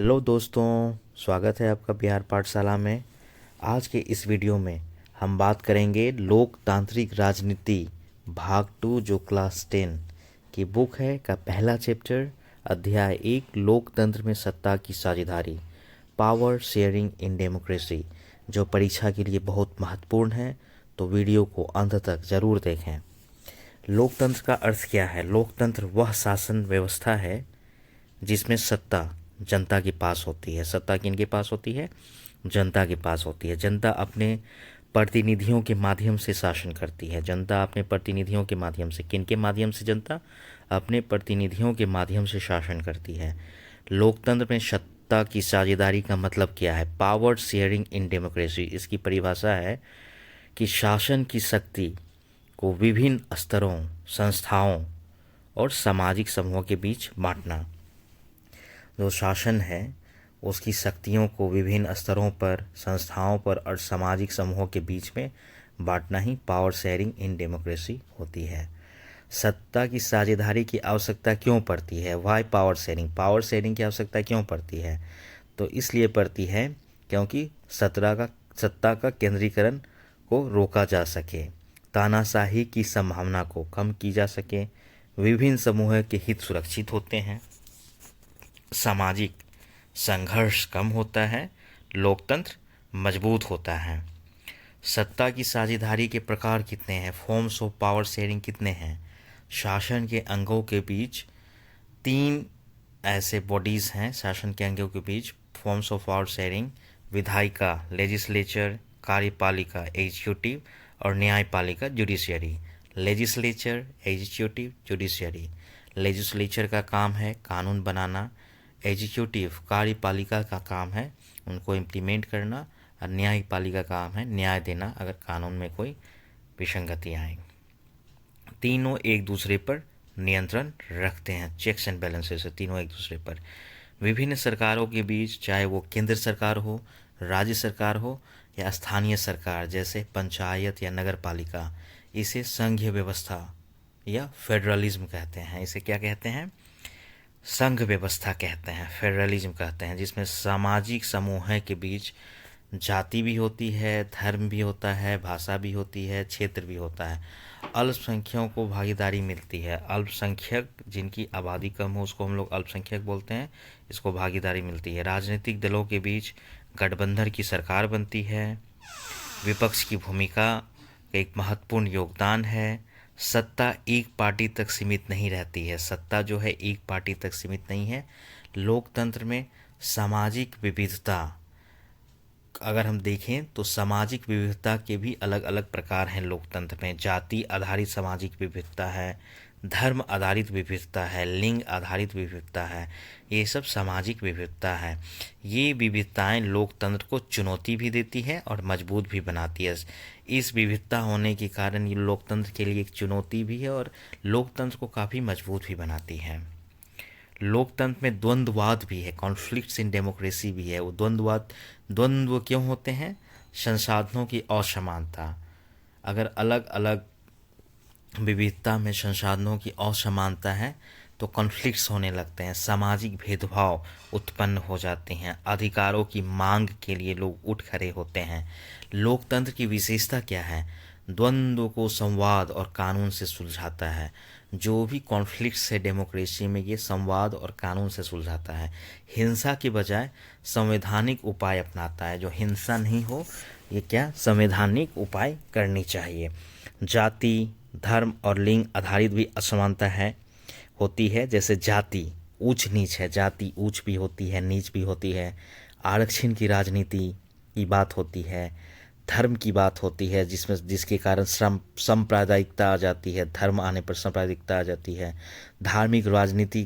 Hello दोस्तों, स्वागत है आपका बिहार पाठशाला में। आज के इस वीडियो में हम बात करेंगे लोकतांत्रिक राजनीति भाग 2, जो क्लास 10 की बुक है का पहला चैप्टर, अध्याय 1, लोकतंत्र में सत्ता की साझेदारी, पावर शेयरिंग इन डेमोक्रेसी, जो परीक्षा के लिए बहुत महत्वपूर्ण है। तो वीडियो को अंत तक ज़रूर देखें। लोकतंत्र का अर्थ क्या है? लोकतंत्र वह शासन व्यवस्था है जिसमें सत्ता जनता के पास होती है। सत्ता किनके पास होती है? जनता के पास होती है। जनता अपने प्रतिनिधियों के माध्यम से शासन करती है। जनता अपने प्रतिनिधियों के माध्यम से, किनके माध्यम से? जनता अपने प्रतिनिधियों के माध्यम से शासन करती है। लोकतंत्र में सत्ता की साझेदारी का मतलब क्या है? पावर शेयरिंग इन डेमोक्रेसी, इसकी परिभाषा है कि शासन की शक्ति को विभिन्न स्तरों, संस्थाओं और सामाजिक समूहों के बीच बांटना। जो शासन है उसकी शक्तियों को विभिन्न स्तरों पर, संस्थाओं पर और सामाजिक समूहों के बीच में बांटना ही पावर शेयरिंग इन डेमोक्रेसी होती है। सत्ता की साझेदारी की आवश्यकता क्यों पड़ती है? Why power sharing? Power sharing की आवश्यकता क्यों पड़ती है? तो इसलिए पड़ती है क्योंकि सत्ता का केंद्रीकरण को रोका जा सके, तानाशाही की संभावना को कम की जा सके, विभिन्न समूहों के हित सुरक्षित होते हैं, सामाजिक संघर्ष कम होता है, लोकतंत्र मजबूत होता है। सत्ता की साझेदारी के प्रकार कितने हैं? फॉर्म्स ऑफ पावर शेयरिंग कितने हैं? शासन के अंगों के बीच 3 ऐसे बॉडीज़ हैं। शासन के अंगों के बीच फॉर्म्स ऑफ पावर शेयरिंग: विधायिका लेजिस्लेचर, कार्यपालिका एग्जीक्यूटिव और न्यायपालिका judiciary. Legislature, executive, judiciary. Legislature का काम है कानून बनाना, एग्जीक्यूटिव कार्यपालिका का काम है उनको इम्प्लीमेंट करना, और न्यायपालिका का काम है न्याय देना अगर कानून में कोई विसंगति आए। तीनों एक दूसरे पर नियंत्रण रखते हैं, चेक्स एंड बैलेंसेस है तीनों एक दूसरे पर। विभिन्न सरकारों के बीच, चाहे वो केंद्र सरकार हो, राज्य सरकार हो या स्थानीय सरकार जैसे पंचायत या नगर पालिका, इसे संघीय व्यवस्था या फेडरलिज्म कहते हैं। इसे क्या कहते हैं? संघ व्यवस्था कहते हैं, फेडरलिज्म कहते हैं, जिसमें सामाजिक समूह के बीच जाति भी होती है, धर्म भी होता है, भाषा भी होती है, क्षेत्र भी होता है। अल्पसंख्यकों को भागीदारी मिलती है। अल्पसंख्यक जिनकी आबादी कम हो उसको हम लोग अल्पसंख्यक बोलते हैं, इसको भागीदारी मिलती है। राजनीतिक दलों के बीच गठबंधन की सरकार बनती है। विपक्ष की भूमिका एक महत्वपूर्ण योगदान है। सत्ता एक पार्टी तक सीमित नहीं रहती है। सत्ता जो है एक पार्टी तक सीमित नहीं है। लोकतंत्र में सामाजिक विविधता, अगर हम देखें तो सामाजिक विविधता के भी अलग अलग प्रकार हैं लोकतंत्र में। जाति आधारित सामाजिक विविधता है, धर्म आधारित विविधता है, लिंग आधारित विविधता है, ये सब सामाजिक विविधता है। ये विविधताएं लोकतंत्र को चुनौती भी देती है और मजबूत भी बनाती है। इस विविधता होने के कारण ये लोकतंत्र के लिए एक चुनौती भी है और लोकतंत्र को काफ़ी मजबूत भी बनाती है। लोकतंत्र में द्वंद्ववाद भी है, कॉन्फ्लिक्ट्स इन डेमोक्रेसी भी है। वो द्वंद्व क्यों होते हैं? संसाधनों की असमानता। अगर अलग अलग विविधता में संसाधनों की असमानता है तो कॉन्फ्लिक्ट्स होने लगते हैं, सामाजिक भेदभाव उत्पन्न हो जाते हैं, अधिकारों की मांग के लिए लोग उठ खड़े होते हैं। लोकतंत्र की विशेषता क्या है? द्वंद्व को संवाद और कानून से सुलझाता है। जो भी कॉन्फ्लिक्ट्स है डेमोक्रेसी में, ये संवाद और कानून से सुलझाता है। हिंसा के बजाय संवैधानिक उपाय अपनाता है। जो हिंसा नहीं हो, ये क्या संवैधानिक उपाय करनी चाहिए। जाति, धर्म और लिंग आधारित भी असमानता है होती है। जैसे जाति ऊंच नीच है, जाति ऊंच भी होती है, नीच भी होती है। आरक्षण की राजनीति की बात होती है। धर्म की बात होती है जिसके कारण सांप्रदायिकता आ जाती है, धर्म आने पर सांप्रदायिकता आ जाती है। धार्मिक राजनीति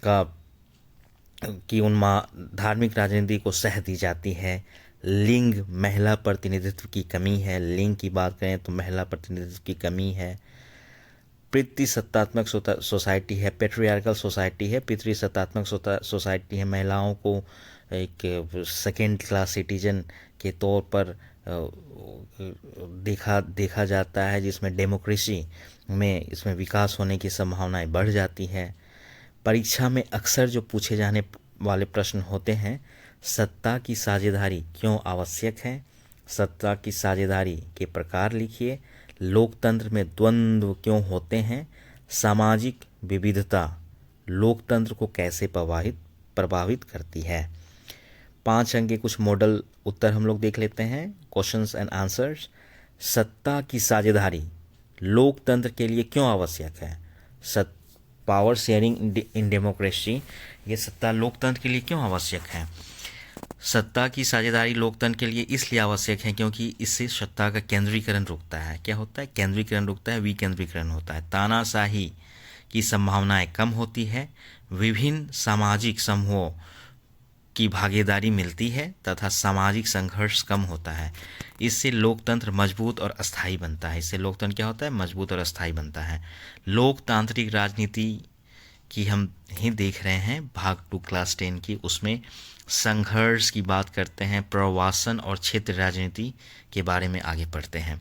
का धार्मिक राजनीति को सह दी जाती है। लिंग, महिला प्रतिनिधित्व की कमी है। लिंग की बात करें तो महिला प्रतिनिधित्व की कमी है। पितृसत्तात्मक सोसाइटी है, पेट्रियार्कल सोसाइटी है, पितृसत्तात्मक सोसाइटी है। महिलाओं को एक सेकेंड क्लास सिटीजन के तौर पर देखा जाता है, जिसमें डेमोक्रेसी में इसमें विकास होने की संभावनाएं बढ़ जाती है। परीक्षा में अक्सर जो पूछे जाने वाले प्रश्न होते हैं। सत्ता की साझेदारी क्यों आवश्यक है? सत्ता की साझेदारी के प्रकार लिखिए। लोकतंत्र में द्वंद्व क्यों होते हैं? सामाजिक विविधता लोकतंत्र को कैसे प्रभावित करती है? 5 अंक के कुछ मॉडल उत्तर हम लोग देख लेते हैं। Questions and answers. सत्ता की साझेदारी लोकतंत्र के लिए क्यों आवश्यक है? पावर शेयरिंग इन डेमोक्रेसी, ये सत्ता लोकतंत्र के लिए क्यों आवश्यक है? सत्ता की साझेदारी लोकतंत्र के लिए इसलिए आवश्यक है क्योंकि इससे सत्ता का केंद्रीकरण रुकता है। क्या होता है? केंद्रीकरण रुकता है, विकेंद्रीकरण होता है। तानाशाही की संभावनाएं कम होती है, विभिन्न सामाजिक समूहों की भागीदारी मिलती है तथा सामाजिक संघर्ष कम होता है। इससे लोकतंत्र मजबूत और अस्थायी बनता है। इससे लोकतंत्र क्या होता है? मजबूत और अस्थायी बनता है। लोकतांत्रिक राजनीति की हम ही देख रहे हैं भाग 2 क्लास 10 की, उसमें संघर्ष की बात करते हैं, प्रवासन और क्षेत्र राजनीति के बारे में आगे पढ़ते हैं।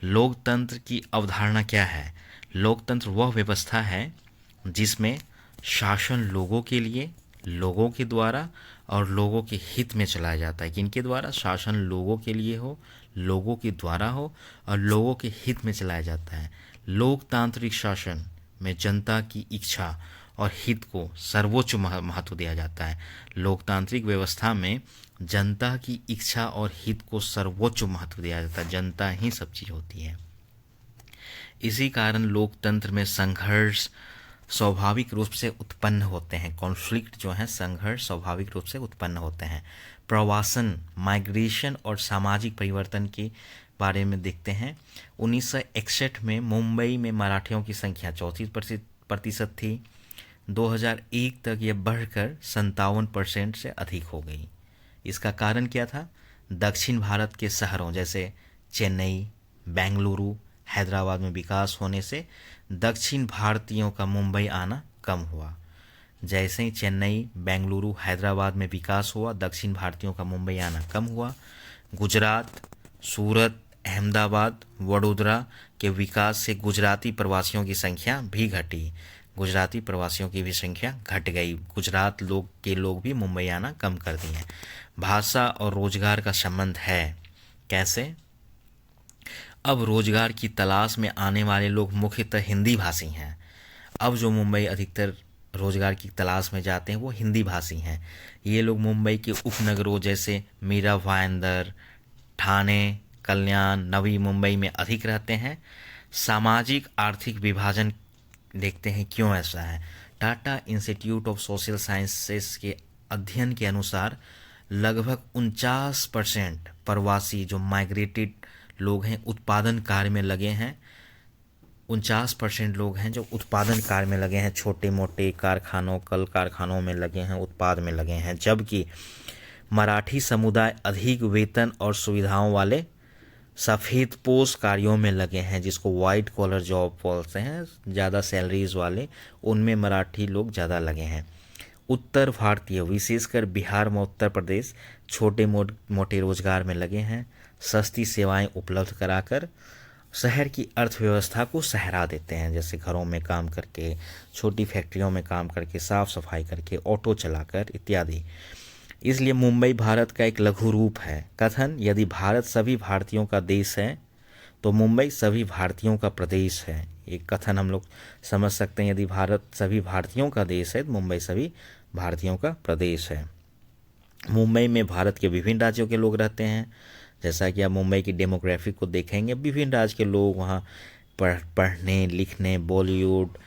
लोकतंत्र की अवधारणा क्या है? लोकतंत्र वह व्यवस्था है जिसमें शासन लोगों के लिए, लोगों के द्वारा और लोगों के हित में चलाया जाता है। किनके द्वारा? शासन लोगों के लिए हो, लोगों के द्वारा हो और लोगों के हित में चलाया जाता है। लोकतांत्रिक शासन में जनता की इच्छा और हित को सर्वोच्च महत्व दिया जाता है। लोकतांत्रिक व्यवस्था में जनता की इच्छा और हित को सर्वोच्च महत्व दिया जाता है। जनता ही सब चीज़ होती है। इसी कारण लोकतंत्र में संघर्ष स्वाभाविक रूप से उत्पन्न होते हैं। कॉन्फ्लिक्ट जो है, संघर्ष स्वाभाविक रूप से उत्पन्न होते हैं। प्रवासन, माइग्रेशन और सामाजिक परिवर्तन के बारे में देखते हैं। 1961 में मुंबई में मराठियों की संख्या 34% थी। 2001 तक यह बढ़कर 57% से अधिक हो गई। इसका कारण क्या था? दक्षिण भारत के शहरों जैसे चेन्नई, बेंगलुरु, हैदराबाद में विकास होने से दक्षिण भारतीयों का मुंबई आना कम हुआ। जैसे ही चेन्नई, बेंगलुरु, हैदराबाद में विकास हुआ, दक्षिण भारतीयों का मुंबई आना कम हुआ। गुजरात, सूरत, अहमदाबाद, वडोदरा के विकास से गुजराती प्रवासियों की संख्या भी घटी। गुजराती प्रवासियों की भी संख्या घट गई। गुजरात के लोग भी मुंबई आना कम कर दिए। भाषा और रोजगार का संबंध है। कैसे? अब रोजगार की तलाश में आने वाले लोग मुख्यतः हिंदी भाषी हैं। अब जो मुंबई अधिकतर रोजगार की तलाश में जाते हैं वो हिंदी भाषी हैं। ये लोग मुंबई के उपनगरों जैसे मीरा भाईंदर, ठाणे, कल्याण, नवी मुंबई में अधिक रहते हैं। सामाजिक आर्थिक विभाजन देखते हैं क्यों ऐसा है। Tata institute of social sciences के अध्ययन के अनुसार लगभग 49% प्रवासी जो माइग्रेटेड लोग हैं उत्पादन कार्य में लगे हैं। 49% लोग हैं जो उत्पादन कार्य में लगे हैं, छोटे मोटे कारखानों, कल कारखानों में लगे हैं, उत्पाद में लगे हैं। जबकि मराठी समुदाय अधिक वेतन और सुविधाओं वाले सफ़ेद पोश कार्यों में लगे हैं, जिसको वाइट कॉलर जॉब बोलते हैं, ज़्यादा सैलरीज वाले, उनमें मराठी लोग ज़्यादा लगे हैं। उत्तर भारतीय विशेषकर बिहार में उत्तर प्रदेश छोटे मोटे रोजगार में लगे हैं। सस्ती सेवाएं उपलब्ध कराकर शहर की अर्थव्यवस्था को सहारा देते हैं, जैसे घरों में काम करके, छोटी फैक्ट्रियों में काम करके, साफ सफाई करके, ऑटो चलाकर इत्यादि। इसलिए मुंबई भारत का एक लघु रूप है। कथन: यदि भारत सभी भारतीयों का देश है तो मुंबई सभी भारतीयों का प्रदेश है। एक कथन हम लोग समझ सकते हैं, यदि भारत सभी भारतीयों का देश है तो मुंबई सभी भारतीयों का प्रदेश है। मुंबई में भारत के विभिन्न राज्यों के लोग रहते हैं। जैसा कि आप मुंबई की डेमोग्राफी को देखेंगे, विभिन्न राज्य के लोग वहाँ पढ़ने लिखने, बॉलीवुड,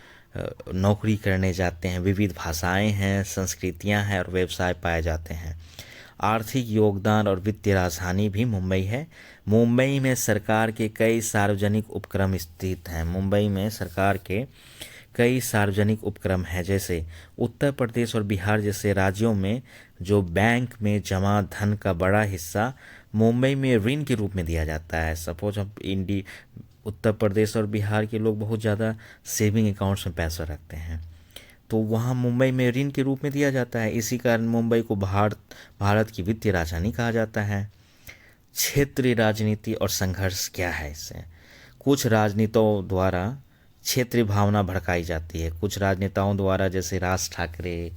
नौकरी करने जाते हैं। विविध भाषाएं हैं, संस्कृतियां हैं और व्यवसाय पाए जाते हैं। आर्थिक योगदान और वित्तीय राजधानी भी मुंबई है। मुंबई में सरकार के कई सार्वजनिक उपक्रम स्थित हैं। मुंबई में सरकार के कई सार्वजनिक उपक्रम हैं, जैसे उत्तर प्रदेश और बिहार जैसे राज्यों में जो बैंक में जमा धन का बड़ा हिस्सा मुंबई में ऋण के रूप में दिया जाता है। सपोज हम उत्तर प्रदेश और बिहार के लोग बहुत ज़्यादा सेविंग अकाउंट्स में पैसा रखते हैं, तो वहाँ मुंबई में ऋण के रूप में दिया जाता है। इसी कारण मुंबई को भारत की वित्तीय राजधानी कहा जाता है। क्षेत्रीय राजनीति और संघर्ष क्या है? इससे कुछ राजनीतियों द्वारा क्षेत्रीय भावना भड़काई जाती है। कुछ राजनेताओं द्वारा, जैसे राज ठाकरे,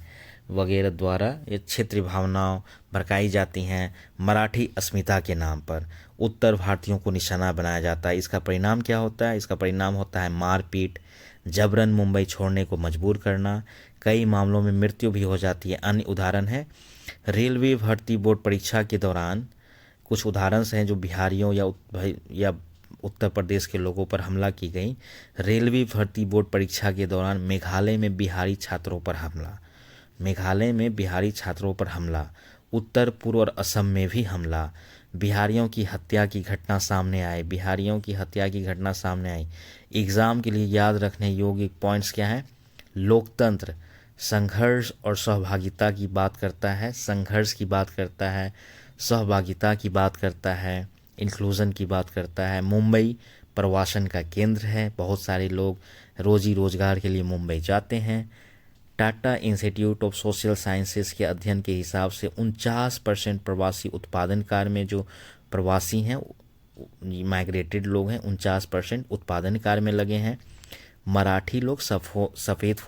वगैरह द्वारा ये क्षेत्रीय भावनाओं भड़काई जाती हैं मराठी अस्मिता के नाम पर। उत्तर भारतीयों को निशाना बनाया जाता है। इसका परिणाम क्या होता है? इसका परिणाम होता है मारपीट, जबरन मुंबई छोड़ने को मजबूर करना, कई मामलों में मृत्यु भी हो जाती है। अन्य उदाहरण है रेलवे भर्ती बोर्ड परीक्षा के दौरान कुछ उदाहरण हैं जो बिहारियों या उत्तर प्रदेश के लोगों पर हमला की गई। रेलवे भर्ती बोर्ड परीक्षा के दौरान मेघालय में बिहारी छात्रों पर हमला, मेघालय में बिहारी छात्रों पर हमला, उत्तर पूर्व और असम में भी हमला, बिहारियों की हत्या की घटना सामने आई, बिहारियों की हत्या की घटना सामने आई। एग्ज़ाम के लिए याद रखने योग्य पॉइंट्स क्या हैं? लोकतंत्र संघर्ष और सहभागिता की बात करता है, संघर्ष की बात करता है, सहभागिता की बात करता है, इंक्लूज़न की बात करता है। मुंबई प्रवासन का केंद्र है, बहुत सारे लोग रोजी रोजगार के लिए मुंबई जाते हैं। Tata institute of social sciences के अध्ययन के हिसाब से 49% प्रवासी उत्पादन कार्य में जो प्रवासी हैं, माइग्रेटेड लोग हैं, 49% उत्पादन कार्य में लगे हैं। मराठी लोग सफ़ेद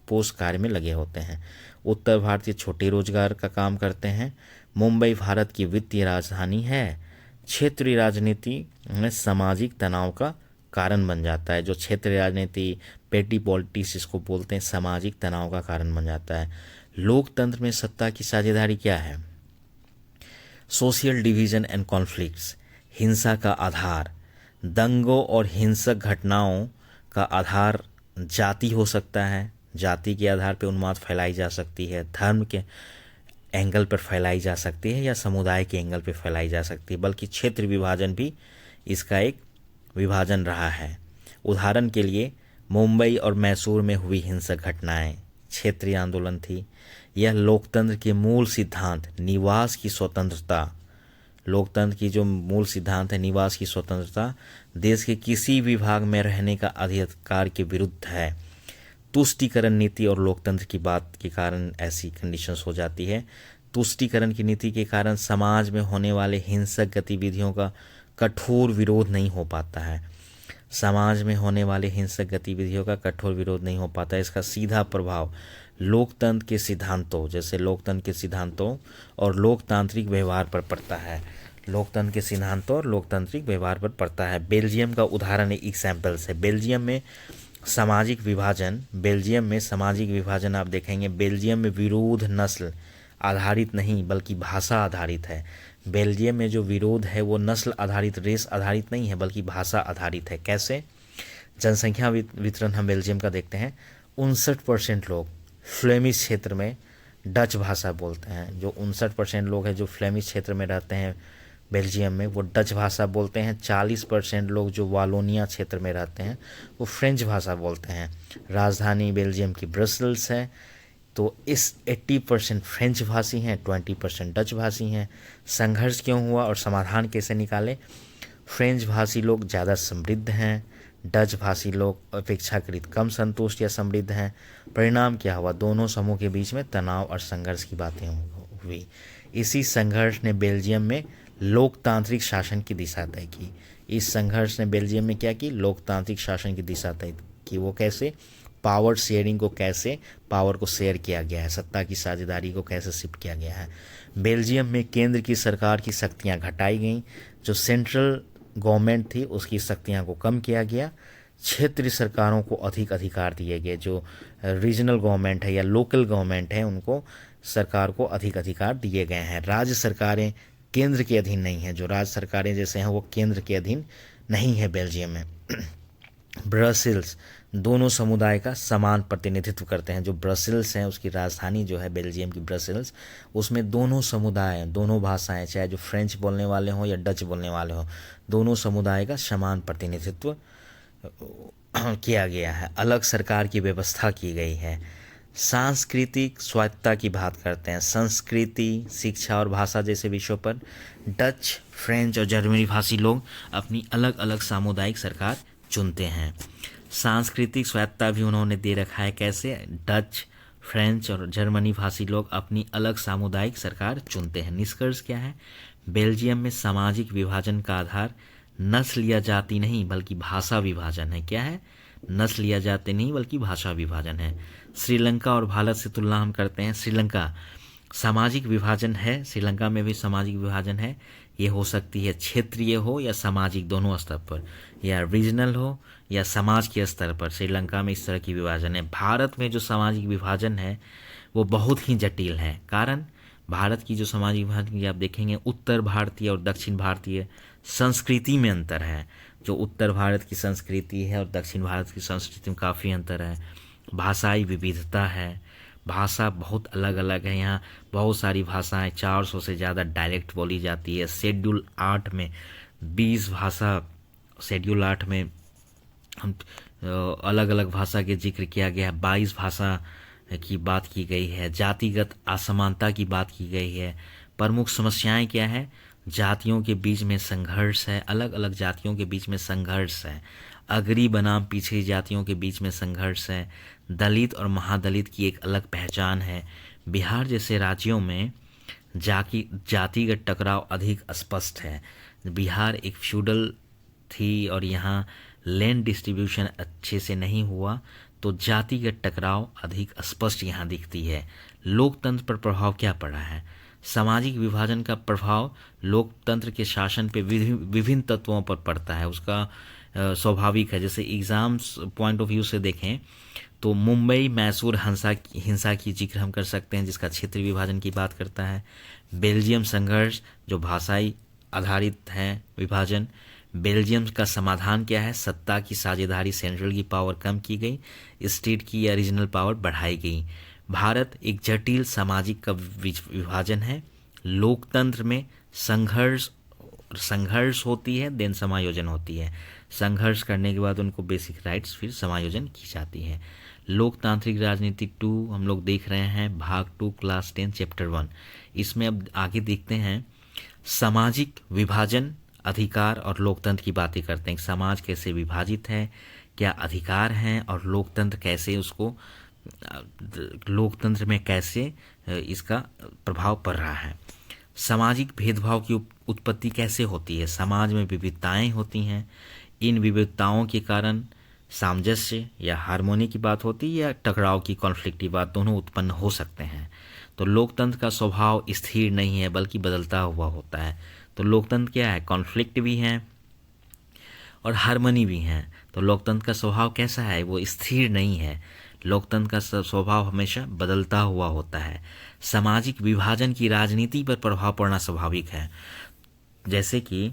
पोश कार्य में लगे होते हैं। उत्तर भारतीय छोटे रोजगार का काम करते हैं। मुंबई भारत की वित्तीय राजधानी है। क्षेत्रीय राजनीति में सामाजिक तनाव का कारण बन जाता है। जो क्षेत्रीय राजनीति, पेटी पॉलिटिक्स इसको बोलते हैं, सामाजिक तनाव का कारण बन जाता है। लोकतंत्र में सत्ता की साझेदारी क्या है? सोशल डिवीजन एंड कॉन्फ्लिक्ट्स, हिंसा का आधार, दंगों और हिंसक घटनाओं का आधार जाति हो सकता है, जाति के आधार पर उन्माद फैलाई जा सकती है, धर्म के एंगल पर फैलाई जा सकती है या समुदाय के एंगल पर फैलाई जा सकती है, बल्कि क्षेत्र विभाजन भी इसका एक विभाजन रहा है। उदाहरण के लिए मुंबई और मैसूर में हुई हिंसक घटनाएं क्षेत्रीय आंदोलन थी। यह लोकतंत्र के मूल सिद्धांत निवास की स्वतंत्रता, लोकतंत्र की जो मूल सिद्धांत है निवास की स्वतंत्रता, देश के किसी भी भाग में रहने का अधिकार के विरुद्ध है। तुष्टीकरण नीति और लोकतंत्र की बात के कारण ऐसी कंडीशंस हो जाती है। तुष्टीकरण की नीति के कारण समाज में होने वाले हिंसक गतिविधियों का कठोर विरोध नहीं हो पाता है। समाज में होने वाले हिंसक गतिविधियों का कठोर विरोध नहीं हो पाता है। इसका सीधा प्रभाव लोकतंत्र के सिद्धांतों, जैसे लोकतंत्र के सिद्धांतों और लोकतांत्रिक व्यवहार पर पड़ता है। लोकतंत्र के सिद्धांतों और लोकतांत्रिक व्यवहार पर पड़ता है। बेल्जियम का उदाहरण एक एग्जाम्पल्स है। बेल्जियम में सामाजिक विभाजन आप देखेंगे। बेल्जियम में विरोध नस्ल आधारित नहीं बल्कि भाषा आधारित है। बेल्जियम में जो विरोध है वो नस्ल आधारित, रेस आधारित नहीं है बल्कि भाषा आधारित है। कैसे? जनसंख्या वितरण हम बेल्जियम का देखते हैं। 59% लोग फ्लेमिश क्षेत्र में डच भाषा बोलते हैं। जो 59% लोग हैं जो फ्लेमिश क्षेत्र में रहते हैं बेल्जियम में, वो डच भाषा बोलते हैं। 40% लोग जो वालोनिया क्षेत्र में रहते हैं वो फ्रेंच भाषा बोलते हैं। राजधानी बेल्जियम की ब्रसल्स है। तो इस 80% फ्रेंच भाषी हैं, 20% डच भाषी हैं। संघर्ष क्यों हुआ और समाधान कैसे निकाले? फ्रेंच भाषी लोग ज़्यादा समृद्ध हैं, डच भाषी लोग अपेक्षाकृत कम संतुष्ट या समृद्ध हैं। परिणाम क्या हुआ? दोनों समूह के बीच में तनाव और संघर्ष की बातें हुई। इसी संघर्ष ने बेल्जियम में लोकतांत्रिक शासन की दिशा तय की। इस संघर्ष ने बेल्जियम में क्या की? लोकतांत्रिक शासन की दिशा तय की। वो कैसे? पावर शेयरिंग को, कैसे पावर को शेयर किया गया है, सत्ता की साझेदारी को कैसे शिफ्ट किया गया है। बेल्जियम में केंद्र की सरकार की शक्तियां घटाई गईं, जो सेंट्रल गवर्नमेंट थी उसकी शक्तियां को कम किया गया। क्षेत्रीय सरकारों को अधिक अधिकार दिए गए। जो रीजनल गवर्नमेंट है या लोकल गवर्नमेंट है उनको सरकार को अधिक अधिकार दिए गए हैं। राज्य सरकारें केंद्र के अधीन नहीं हैं। जो राज्य सरकारें जैसे हैं वो केंद्र के अधीन नहीं है बेल्जियम में। ब्रसेल्स दोनों समुदाय का समान प्रतिनिधित्व करते हैं। जो ब्रसेल्स हैं उसकी राजधानी जो है बेल्जियम की ब्रसेल्स, उसमें दोनों समुदाय, दोनों भाषाएं, चाहे जो फ्रेंच बोलने वाले हों या डच बोलने वाले हों, दोनों समुदाय का समान प्रतिनिधित्व किया गया है। अलग सरकार की व्यवस्था की गई है। सांस्कृतिक स्वायत्तता की बात करते हैं। संस्कृति, शिक्षा और भाषा जैसे विषयों पर डच, फ्रेंच और जर्मनी भाषी लोग अपनी अलग अलग सामुदायिक सरकार चुनते हैं। सांस्कृतिक स्वायत्तता भी उन्होंने दे रखा है। कैसे? डच, फ्रेंच और जर्मनी भाषी लोग अपनी अलग सामुदायिक सरकार चुनते हैं। निष्कर्ष क्या है? बेल्जियम में सामाजिक विभाजन का आधार नस्ल या जाति नहीं बल्कि भाषा विभाजन है। क्या है? नस्ल या जाति नहीं बल्कि भाषा विभाजन है। श्रीलंका और भारत से तुलना हम करते हैं। श्रीलंका सामाजिक विभाजन है, श्रीलंका में भी सामाजिक विभाजन है। ये हो सकती है क्षेत्रीय हो या सामाजिक, दोनों स्तर पर, या रीजनल हो या समाज के स्तर पर। श्रीलंका में इस तरह की विभाजन है। भारत में जो सामाजिक विभाजन है वो बहुत ही जटिल है। कारण भारत की जो सामाजिक विभाजन की आप देखेंगे, उत्तर भारतीय और दक्षिण भारतीय संस्कृति में अंतर है। जो उत्तर भारत की संस्कृति है और दक्षिण भारत की संस्कृति में काफ़ी अंतर है। भाषाई विविधता है, भाषा बहुत अलग अलग है। यहाँ बहुत सारी भाषाएं, 400 से ज़्यादा डायलेक्ट बोली जाती है। शेड्यूल 8 में 20 भाषा, शेड्यूल 8 में हम अलग अलग भाषा के जिक्र किया गया है। 22 भाषा की बात की गई है। जातिगत असमानता की बात की गई है। प्रमुख समस्याएं क्या है? जातियों के बीच में संघर्ष है, अलग अलग जातियों के बीच में संघर्ष है। अगरी बनाम पिछड़ी जातियों के बीच में संघर्ष है। दलित और महादलित की एक अलग पहचान है। बिहार जैसे राज्यों में जातिगत टकराव अधिक स्पष्ट है। बिहार एक फ्यूडल थी और यहाँ लैंड डिस्ट्रीब्यूशन अच्छे से नहीं हुआ, तो जातिगत टकराव अधिक स्पष्ट यहाँ दिखती है। लोकतंत्र पर प्रभाव क्या पड़ा है? सामाजिक विभाजन का प्रभाव लोकतंत्र के शासन पे विभिन्न तत्वों पर पड़ता है। उसका स्वाभाविक है। जैसे एग्जाम्स पॉइंट ऑफ व्यू से देखें तो मुंबई मैसूर हिंसा की जिक्र हम कर सकते हैं, जिसका क्षेत्रीय विभाजन की बात करता है। बेल्जियम संघर्ष जो भाषाई आधारित है विभाजन। बेल्जियम का समाधान क्या है? सत्ता की साझेदारी, सेंट्रल की पावर कम की गई, स्टेट की या रीजनल पावर बढ़ाई गई। भारत एक जटिल सामाजिक का विभाजन है। लोकतंत्र में संघर्ष होती है, देन समायोजन होती है। संघर्ष करने के बाद उनको बेसिक राइट्स फिर समायोजन की जाती है। लोकतांत्रिक राजनीति 2 हम लोग देख रहे हैं, भाग 2 क्लास 10 चैप्टर 1। इसमें अब आगे देखते हैं सामाजिक विभाजन, अधिकार और लोकतंत्र की बातें करते हैं। समाज कैसे विभाजित है, क्या अधिकार हैं, और लोकतंत्र कैसे उसको, लोकतंत्र में कैसे इसका प्रभाव पड़ रहा है। सामाजिक भेदभाव की उत्पत्ति कैसे होती है? समाज में विविधताएं होती हैं। इन विविधताओं के कारण सामंजस्य या हार्मोनी की बात होती है या टकराव की, कॉन्फ्लिक्ट की बात, दोनों उत्पन्न हो सकते हैं। तो लोकतंत्र का स्वभाव स्थिर नहीं है बल्कि बदलता हुआ होता है। तो लोकतंत्र क्या है? कॉन्फ्लिक्ट भी है और हार्मनी भी है। तो लोकतंत्र का स्वभाव कैसा है? वो स्थिर नहीं है। लोकतंत्र का स्वभाव हमेशा बदलता हुआ होता है। सामाजिक विभाजन की राजनीति पर प्रभाव पड़ना स्वाभाविक है। जैसे कि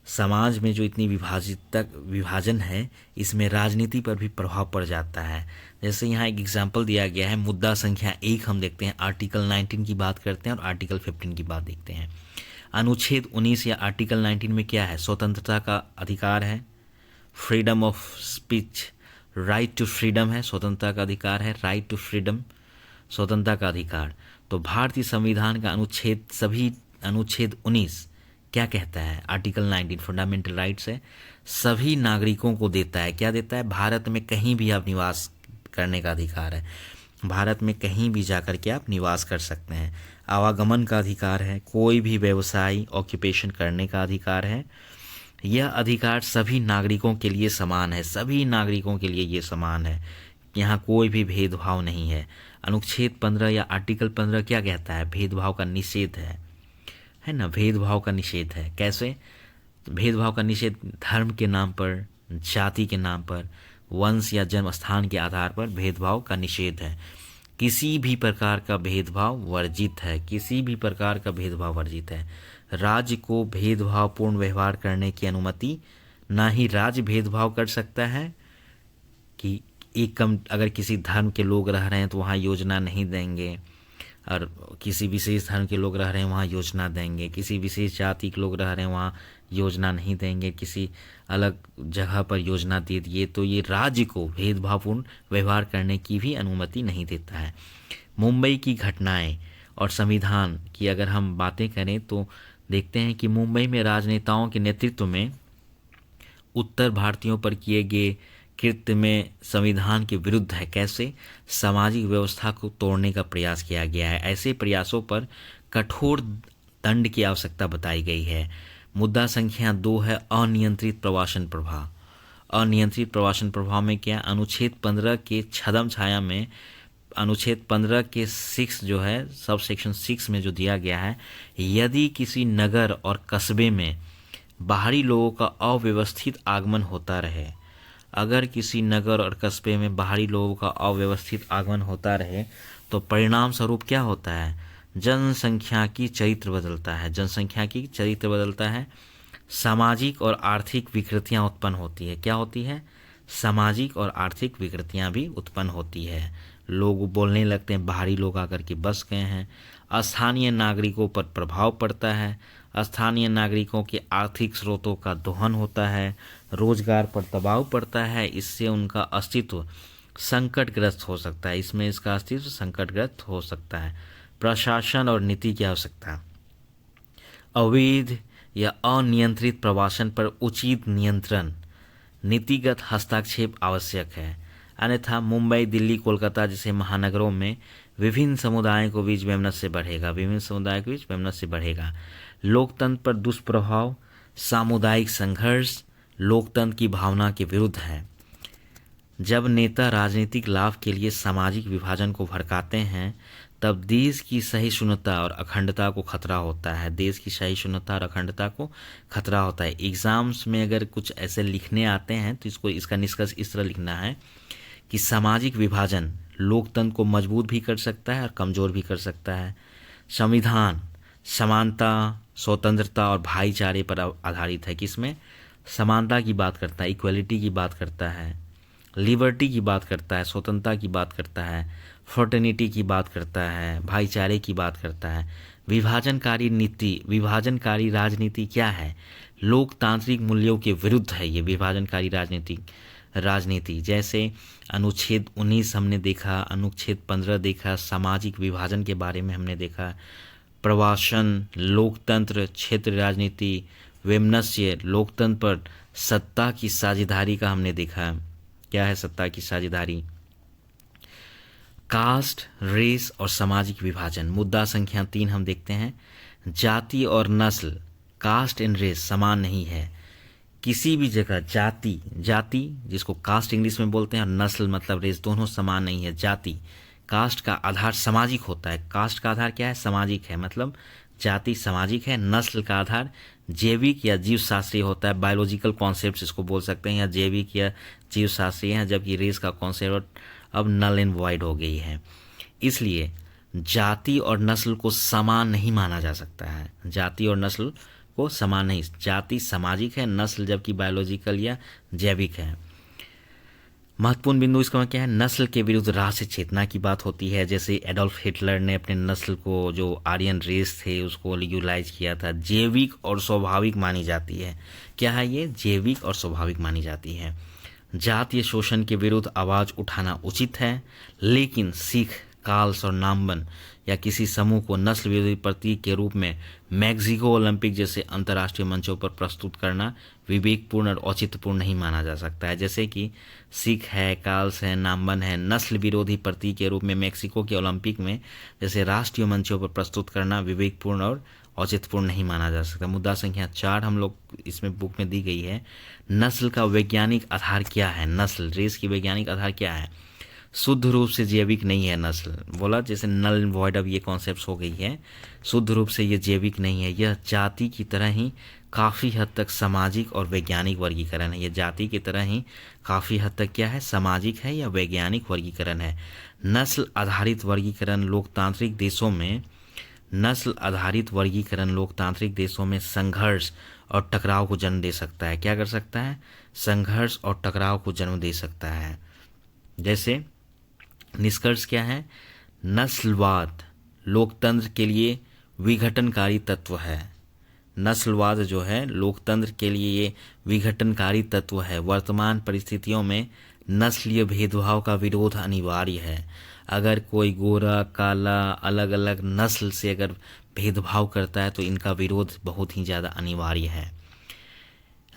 समाज में जो इतनी विभाजन है, इसमें राजनीति पर भी प्रभाव पड़ जाता है। जैसे यहाँ एक एग्जाम्पल दिया गया है, मुद्दा संख्या 1 हम देखते हैं। आर्टिकल 19 की बात करते हैं और आर्टिकल 15 की बात देखते हैं। अनुच्छेद 19 या आर्टिकल 19 में क्या है? स्वतंत्रता का अधिकार है, freedom of speech, right to freedom है, स्वतंत्रता का अधिकार है, राइट टू फ्रीडम, स्वतंत्रता का अधिकार। तो भारतीय संविधान का अनुच्छेद 19 क्या कहता है? आर्टिकल 19 फंडामेंटल राइट्स है, सभी नागरिकों को देता है। क्या देता है? भारत में कहीं भी आप निवास करने का अधिकार है। भारत में कहीं भी जाकर के आप निवास कर सकते हैं। आवागमन का अधिकार है, कोई भी व्यवसाय ऑक्यूपेशन करने का अधिकार है। यह अधिकार सभी नागरिकों के लिए समान है, सभी नागरिकों के लिए ये समान है। यहाँ कोई भी भेदभाव नहीं है। अनुच्छेद 15 या आर्टिकल 15 क्या कहता है? भेदभाव का निषेध है ना? भेदभाव का निषेध है। कैसे? भेदभाव का निषेध धर्म के नाम पर, जाति के नाम पर, वंश या जन्म स्थान के आधार पर भेदभाव का निषेध है। किसी भी प्रकार का भेदभाव वर्जित है, किसी भी प्रकार का भेदभाव वर्जित है। राज्य को भेदभावपूर्ण व्यवहार करने की अनुमति, ना ही राज्य भेदभाव कर सकता है कि अगर किसी धर्म के लोग रह रहे हैं तो वहाँ योजना नहीं देंगे, और किसी विशेष धर्म के लोग रह रहे हैं वहाँ योजना देंगे, किसी विशेष जाति के लोग रह रहे हैं वहाँ योजना नहीं देंगे, किसी अलग जगह पर योजना दे दिए। तो ये राज्य को भेदभावपूर्ण व्यवहार करने की भी अनुमति नहीं देता है। मुंबई की घटनाएं और संविधान की अगर हम बातें करें तो देखते हैं कि मुंबई में राजनेताओं के नेतृत्व में उत्तर भारतीयों पर किए गए कृत्य में संविधान के विरुद्ध है। कैसे? सामाजिक व्यवस्था को तोड़ने का प्रयास किया गया है। ऐसे प्रयासों पर कठोर दंड की आवश्यकता बताई गई है। मुद्दा संख्या 2 है अनियंत्रित प्रवासन प्रवाह। अनियंत्रित प्रवासन प्रभाव में क्या, अनुच्छेद 15 के छद्म छाया में, अनुच्छेद 15 के 6 जो है सब सेक्शन 6 में जो दिया गया है, यदि किसी नगर और कस्बे में बाहरी लोगों का अव्यवस्थित आगमन होता रहे, अगर किसी नगर और कस्बे में बाहरी लोगों का अव्यवस्थित आगमन होता रहे तो परिणाम स्वरूप क्या होता है, जनसंख्या की चरित्र बदलता है, जनसंख्या की चरित्र बदलता है, सामाजिक और आर्थिक विकृतियां उत्पन्न होती है। क्या होती है, सामाजिक और आर्थिक विकृतियां भी उत्पन्न होती है। लोग बोलने लगते हैं बाहरी लोग आकर के बस गए हैं, स्थानीय नागरिकों पर प्रभाव पड़ता है, स्थानीय नागरिकों के आर्थिक स्रोतों का दोहन होता है, रोजगार पर दबाव पड़ता है, इससे उनका अस्तित्व संकटग्रस्त हो सकता है, इसमें इसका अस्तित्व संकटग्रस्त हो सकता है। प्रशासन और नीति की आवश्यकता, अवैध या अनियंत्रित प्रवासन पर उचित नियंत्रण, नीतिगत हस्तक्षेप आवश्यक है, अन्यथा मुंबई, दिल्ली, कोलकाता जैसे महानगरों में विभिन्न समुदायों के बीच वैमनस्य बढ़ेगा, विभिन्न समुदायों के बीच वैमनस्य बढ़ेगा। लोकतंत्र पर दुष्प्रभाव, सामुदायिक संघर्ष लोकतंत्र की भावना के विरुद्ध है। जब नेता राजनीतिक लाभ के लिए सामाजिक विभाजन को भड़काते हैं तब देश की सहिष्णुता और अखंडता को खतरा होता है, देश की सहिष्णुता और अखंडता को खतरा होता है। एग्जाम्स में अगर कुछ ऐसे लिखने आते हैं तो इसका निष्कर्ष इस तरह लिखना है कि सामाजिक विभाजन लोकतंत्र को मजबूत भी कर सकता है और कमज़ोर भी कर सकता है। संविधान समानता, स्वतंत्रता और भाईचारे पर आधारित है, किसमें समानता की बात करता है, इक्वलिटी की बात करता है, लिबर्टी की बात करता है, स्वतंत्रता की बात करता है, फ्रेटर्निटी की बात करता है, भाईचारे की बात करता है। विभाजनकारी नीति, विभाजनकारी राजनीति क्या है, लोकतांत्रिक मूल्यों के विरुद्ध है ये विभाजनकारी राजनीति। जैसे अनुच्छेद 19 हमने देखा, अनुच्छेद 15 देखा, सामाजिक विभाजन के बारे में हमने देखा, प्रवासन, लोकतंत्र, क्षेत्र राजनीति, वैमनस्य, लोकतंत्र पर सत्ता की साझेदारी का हमने देखा। क्या है सत्ता की साझेदारी, कास्ट, रेस और सामाजिक विभाजन। मुद्दा संख्या 3 हम देखते हैं, जाति और नस्ल, कास्ट एंड रेस समान नहीं है। किसी भी जगह जाति जिसको कास्ट इंग्लिश में बोलते हैं और नस्ल मतलब रेस, दोनों समान नहीं है। जाति, कास्ट का आधार सामाजिक होता है, कास्ट का आधार क्या है, सामाजिक है, मतलब जाति सामाजिक है। नस्ल का आधार जैविक या जीव शास्त्रीय होता है, बायोलॉजिकल कॉन्सेप्ट इसको बोल सकते हैं, या जैविक या जीव शास्त्रीय है, जबकि रेस का कॉन्सेप्ट अब नल एंड वॉइड हो गई है। इसलिए जाति और नस्ल को समान नहीं माना जा सकता है, जाति और नस्ल को समान नहीं, जाति सामाजिक है, नस्ल जबकि बायोलॉजिकल या जैविक है। महत्वपूर्ण बिंदु इसका क्या है, नस्ल के विरुद्ध राष्ट्रीय चेतना की बात होती है। जैसे एडोल्फ हिटलर ने अपने नस्ल को, जो आर्यन रेस थे, उसको लीगलाइज किया था। जैविक और स्वाभाविक मानी जाती है, क्या है ये, जैविक और स्वाभाविक मानी जाती है। जातीय शोषण के विरुद्ध आवाज़ उठाना उचित है, लेकिन सिख, काल्स और नामबन या किसी समूह को नस्ल विरोधी प्रतीक के रूप में मैक्सिको ओलंपिक जैसे अंतर्राष्ट्रीय मंचों पर प्रस्तुत करना विवेकपूर्ण और औचित्यपूर्ण नहीं माना जा सकता है। जैसे कि सिख है, काल्स है, नामबन है, नस्ल विरोधी प्रतीक के रूप में मैक्सिको के ओलंपिक में जैसे राष्ट्रीय मंचों पर प्रस्तुत करना विवेकपूर्ण और औचित्यपूर्ण नहीं माना जा सकता। मुद्दा संख्या 4 हम लोग इसमें बुक में दी गई है, नस्ल का वैज्ञानिक आधार क्या है, नस्ल, रेस की वैज्ञानिक आधार क्या है। शुद्ध रूप से जैविक नहीं है नस्ल, बोला जैसे नल एंड वॉइड अब ये कॉन्सेप्ट्स हो गई है, शुद्ध रूप से ये जैविक नहीं है, यह जाति की तरह ही काफ़ी हद तक सामाजिक और वैज्ञानिक वर्गीकरण है। यह जाति की तरह ही काफ़ी हद तक क्या है, सामाजिक है या वैज्ञानिक वर्गीकरण है। नस्ल आधारित वर्गीकरण लोकतांत्रिक देशों में, नस्ल आधारित वर्गीकरण लोकतांत्रिक देशों में संघर्ष और टकराव को जन्म दे सकता है। क्या कर सकता है, संघर्ष और टकराव को जन्म दे सकता है। जैसे निष्कर्ष क्या है, नस्लवाद लोकतंत्र के लिए विघटनकारी तत्व है। नस्लवाद जो है लोकतंत्र के लिए ये विघटनकारी तत्व है। वर्तमान परिस्थितियों में नस्लीय भेदभाव का विरोध अनिवार्य है। अगर कोई गोरा, काला, अलग अलग नस्ल से अगर भेदभाव करता है तो इनका विरोध बहुत ही ज़्यादा अनिवार्य है।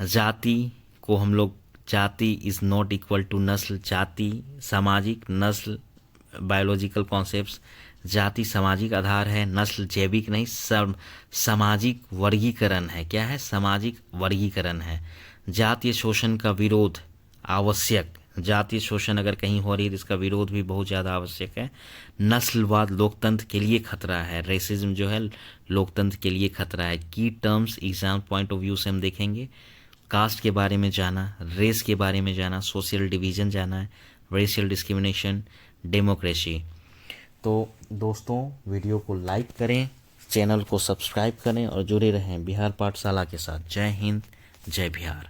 जाति को हम लोग, जाति इज़ नॉट इक्वल टू नस्ल, जाति सामाजिक, नस्ल बायोलॉजिकल कॉन्सेप्ट्स, जाति सामाजिक आधार है, नस्ल जैविक नहीं, सामाजिक वर्गीकरण है। क्या है, सामाजिक वर्गीकरण है। जातीय शोषण का विरोध आवश्यक, जातीय शोषण अगर कहीं हो रही है तो इसका विरोध भी बहुत ज़्यादा आवश्यक है। नस्लवाद लोकतंत्र के लिए खतरा है, रेसिज्म जो है लोकतंत्र के लिए खतरा है। की terms exam point of view से हम देखेंगे, कास्ट के बारे में जाना, रेस के बारे में जाना, सोशल डिवीज़न जाना है, रेशियल डिस्क्रिमिनेशन, डेमोक्रेसी। तो दोस्तों वीडियो को लाइक करें, चैनल को सब्सक्राइब करें और जुड़े रहें बिहार पाठशाला के साथ। जय हिंद, जय बिहार।